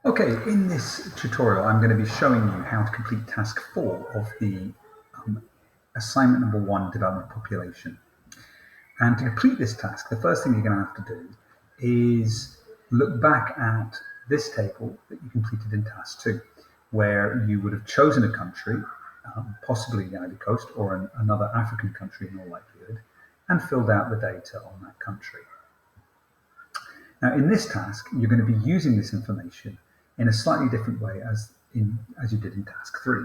Okay, in this tutorial, I'm going to be showing you how to complete task 4 of the assignment number 1, development population. And to complete this task, the first thing you're going to have to do is look back at this table that you completed in task 2, where you would have chosen a country, possibly the Ivory Coast or another African country in all likelihood, and filled out the data on that country. Now, in this task, you're going to be using this information in a slightly different way as you did in task 3.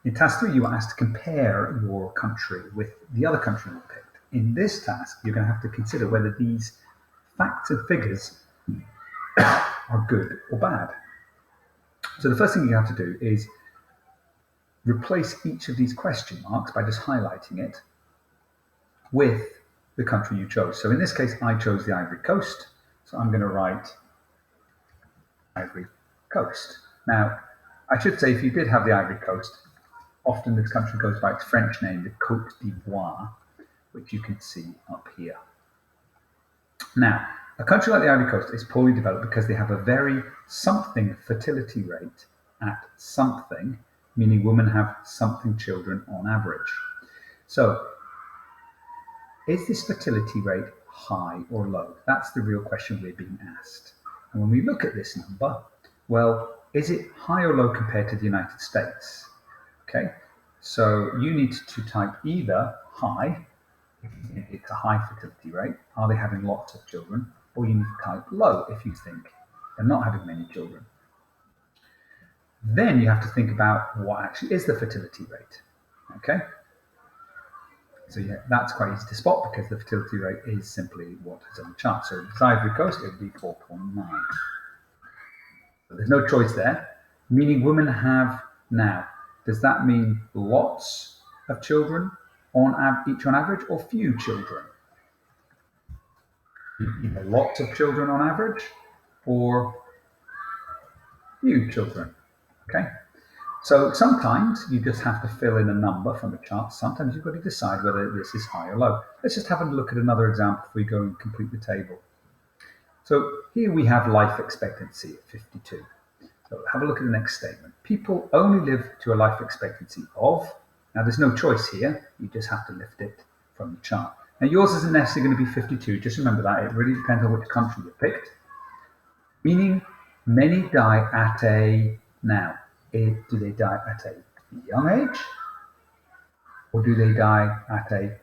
In task 3, you were asked to compare your country with the other country you picked. In this task, you're going to have to consider whether these facts and figures are good or bad. So the first thing you have to do is replace each of these question marks by just highlighting it with the country you chose. So in this case, I chose the Ivory Coast, so I'm going to write Ivory Coast. Now, I should say if you did have the Ivory Coast, often this country goes by its French name, the Côte d'Ivoire, which you can see up here. Now, a country like the Ivory Coast is poorly developed because they have a very something fertility rate at something, meaning women have something children on average. So, is this fertility rate high or low? That's the real question we're being asked. And when we look at this number, well, is it high or low compared to the United States? Okay, so you need to type either high, if you think it's a high fertility rate, are they having lots of children, or you need to type low if you think they're not having many children. Then you have to think about what actually is the fertility rate. Okay, so yeah, that's quite easy to spot because the fertility rate is simply what is on the chart. So the Ivory Coast, it would be 4.9. So there's no choice there, meaning women have now. Does that mean lots of children each on average, or few children? Either lots of children on average, or few children. Okay. So sometimes you just have to fill in a number from a chart. Sometimes you've got to decide whether this is high or low. Let's just have a look at another example before we go and complete the table. So here we have life expectancy at 52. So have a look at the next statement. People only live to a life expectancy of, now there's no choice here, you just have to lift it from the chart. Now yours isn't necessarily going to be 52, just remember that, it really depends on which country you picked. Meaning, many die at a, now, do they die at a young age? Or do they die at a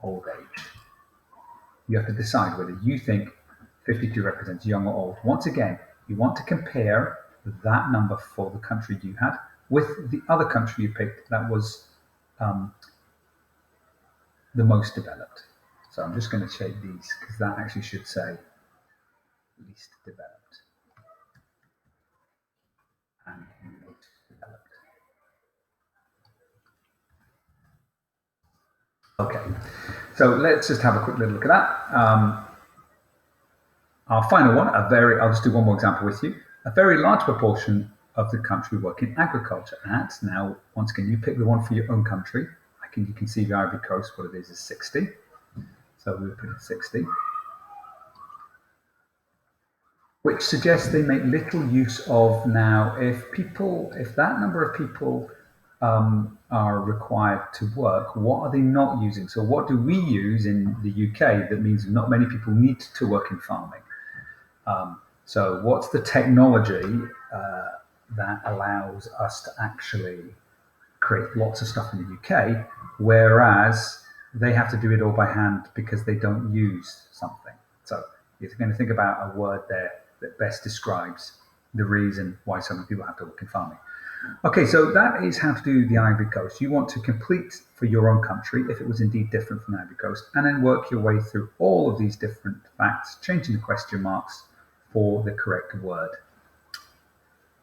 old age? You have to decide whether you think 52 represents young or old. Once again, you want to compare that number for the country you had with the other country you picked that was the most developed. So I'm just going to shade these because that actually should say least developed and most developed. Okay, so let's just have a quick little look at that. Our final one, I'll just do one more example with you. A very large proportion of the country work in agriculture. And now, once again, you pick the one for your own country. You can see the Ivory Coast, what it is 60. So we'll put it 60. Which suggests they make little use of now, if that number of people are required to work, what are they not using? So what do we use in the UK that means not many people need to work in farming? So what's the technology that allows us to actually create lots of stuff in the UK, whereas they have to do it all by hand because they don't use something? So you're going to think about a word there that best describes the reason why so many people have to work in farming. Okay, so that is how to do the Ivory Coast. You want to complete for your own country, if it was indeed different from the Ivory Coast, and then work your way through all of these different facts, changing the question marks for the correct word.